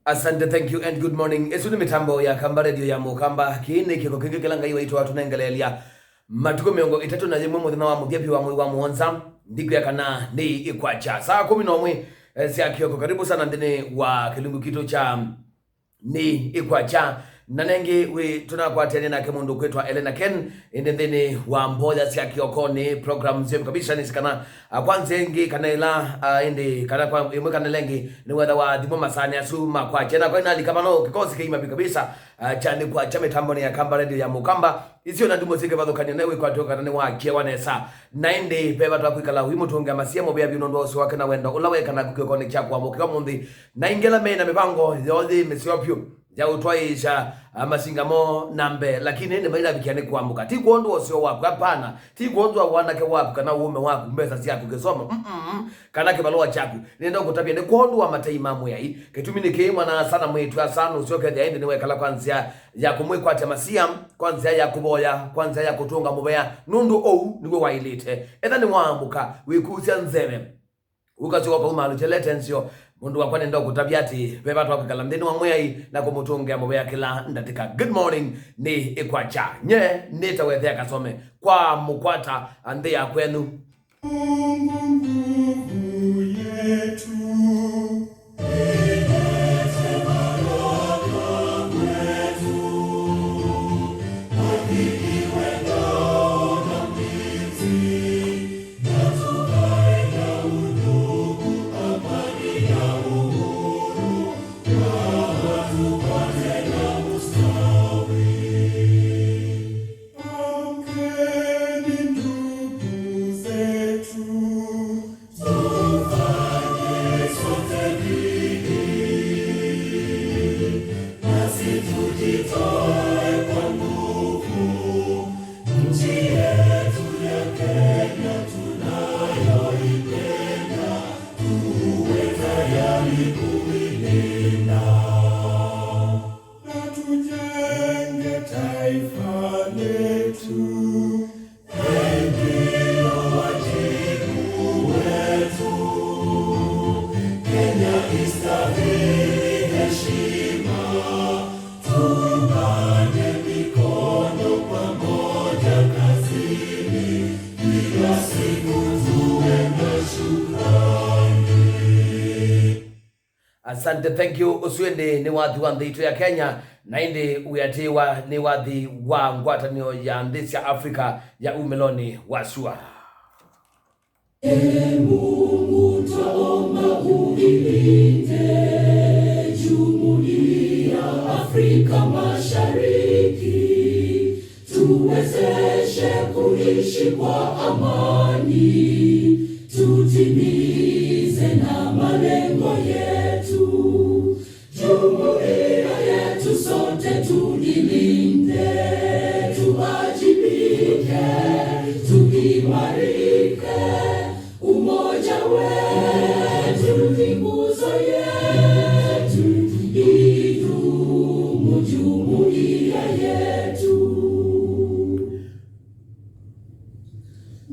Asante, thank you and good morning. Esu ni mitambo ya Akamba radio ya mukamba kini kiko kingi kilanga iwa ito watu naengalelia matuko miongo itatu na jimu muthina wa muthiapi wa mwi wa muonza ndiku ya kana ni Nikwakya saa 11 sia kioko. Karibu sana ndini wa kilungu kito cha ni Nikwakya nanenge we tunakwatene na kemundu kwetwa Elena Ken ndeni wa mboja sia kioko ni program zemu kabisa nisikana kwanzengi kanela indi kana kwa imwe kanelengi ni whether wa dimo masani asu Nikwakya na kwa ina likamano kikosi kima kabisa cha Nikwakya mitambo ni ya Akamba radio ya mukamba isio na ndimo sike badokanya newe kwa toka ni wa kiwanesa nainde peba twa kwikala wimo tunga masia mo bya binondo so wakana wenda ulawe kana kukiko ni cha kwa mukyo mundi na ingela mena mipango yothi mesiopyo ya utwaisha masingamo nambe lakini ni maila bikiane kuamuka ti kuondo osio wapu hapana ti kuondo wanake wapu kana uume wapu mbesa siaku kesoma kana kibaloa chaku nenda kutabia ni kuondo wa mataimamu ya hii ketumini keimwa na sana mwetu ya sana usio kedi ya hindi niwe kala kwanzia ya kumwe kwa temasiam kwanzia ya kuboya kwanzia ya kutunga mubaya nundu ou niwe wailite edha ni waamuka wikusia nzeme ukachoko pa umalu chelete nsio mundu wakwane ndo kutabiati beba twa kala mdeni wa mwai na kumutunga mubaya kila ndatika. Good morning ni Nikwakya nye nita Ithea Kasome kwa mukwata ande ya kwenu Mungu yetu. Asante, thank you. Usuende ni wadhi wa ndito ya Kenya na indi uyatiwa ni wadhi wa ngwatanio ya ndisi ya Afrika ya umeloni wa sua. Mungu twaomba uilinde Jumuiya Afrika Mashariki, tuwezeshe kuishi kwa amani, tutimize na malengo yetu. Jumuiya yetu sote tuilinde, tuajibike, tuimarike. Umoja wetu ni nguzo yetu, idumu jumuiya yetu.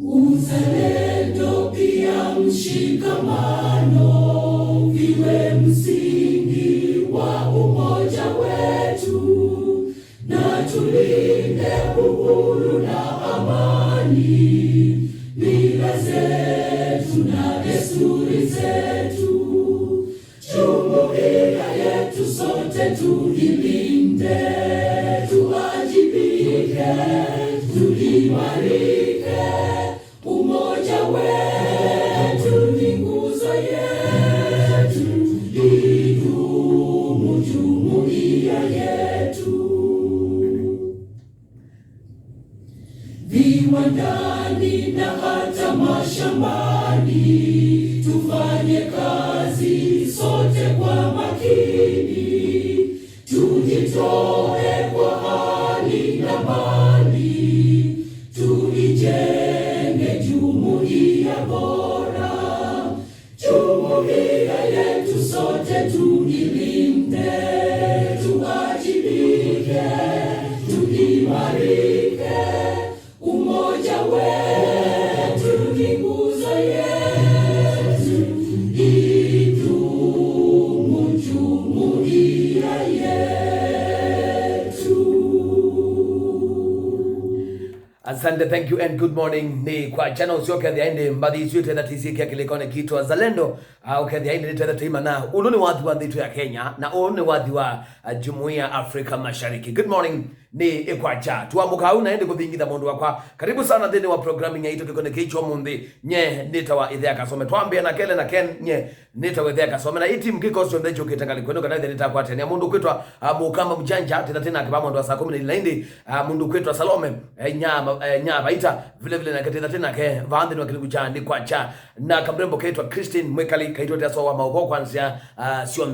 Uzalendo pia mshikamano viwe msingi wa umoja wetu, na tulinde uhuru na amani, mila zetu na desturi zetu. Jumuiya yetu sote tuilinde, tuajibike, tuimarike. Umoja wetu ni nguzo yetu, idumu jumuiya yetu. Viwandani na hata mashambani, tufanye kazi sote kwa makini, tujitoe kwa hali na mali, tuijenge jumuiya bora. Jumuiya yetu sote tuilinde, tuajibike, tuimarike. Umoja wetu ni nguzo yetu, idumu jumuiya Asante, thank you and good morning. Ni kwa channel usio kia dhiainde mbadi isuyo tena tisi kia kilikone kitu wa zalendo. Ukia dhiainde ni tena tima na ununi wadhi wa dhitu ya Kenya na ununi wadhi wa Jumuiya Afrika Mashariki. Good morning ni Ikwacha. Tuambuka hau naende kuthingiza mundu wakwa. Karibu sana dhini wa programming ya ito kikone kichwa mundi. Nye nita wa Ithea Kasome. Tuambia na Kele na Ken nye nita wa Ithea Kasome. Na iti mkiko sio ndecho kitangali kwenu kanaithi nita kwa teni. Mundu kwetwa mukamba mjanja. Tena akipa mundu wa saa 10 mundu kwetwa Salome. Nyama ita vile na keteza tena ke vaandhi wa kilingu cha Nikwakya na kamrembo kaitwa Christine Mwekali kaitwa taso wa maoko kwanza sio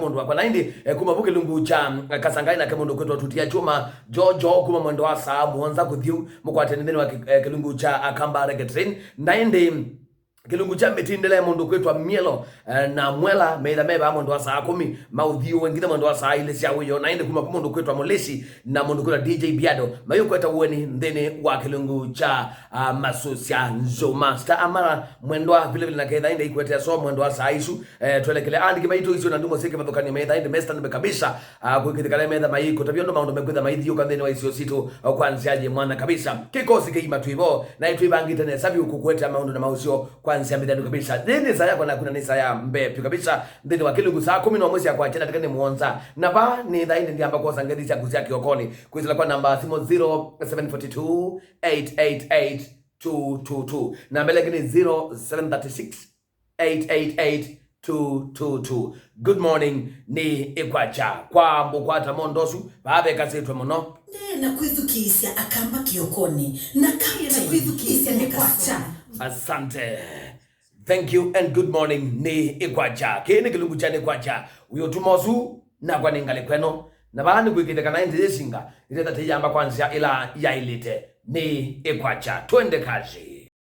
mundu wakwa naindi kumabuke lungu cha Kasangai na kemundu kwetwa tutia chuma Jojo kuma mwendo wa saa muanza kuthiu mukwatene ndeni wa kilungu cha Akamba Regetrain naindi kilungu cha mitindele mundu kwetwa Mielo na Mwela meitha meba mundu wa saa 10 maudhiu wengine mundu wa saa ile cia wiyo naende kuma mundu kwetwa Molesi na mundu kwetwa DJ Biado mayo kweta uweni ndeni wa kilungu cha Masusia Nzoma Star Amara mwendwa vile na kedha inde ikweta so mwendwa saa isu tuelekele andi kimaito isu na ndumo sike madukani meitha inde mesta nime kabisa kuikithikale meitha maiko tabiondo maundu mekwetha maithio kandeni wa isio sito kwanziaje mwana kabisa kikosi keima tuivo na itwibangite ne sabi ukukweta maundu na mausio kwanzia midadu kabisa dini saya kwa na kuna nisa ya mbepi kabisa ndini wa kilungu saa 10 na mwezi ya kwa chena tikani muonza na ba ni dhaini ndiamba kwa sangedi ya kuzia kiokoni kuizila kwa namba simo 0742 888 222 na mbele gini 0736 888 222. Good morning ni Ikwacha kwa mbukwata mondosu babe kasetwe muno na kwithukisya Akamba kiokoni na kapta na kwithukisya Nikwakya. Asante. Thank you and good morning ni Ikwacha kini kilungu cha Nikwakya uyo tumosu na kwa ningali kweno na baani kuikitheka na indi yesinga ileta tijamba kwanzia ila yailite ni Ikwacha twende kazi.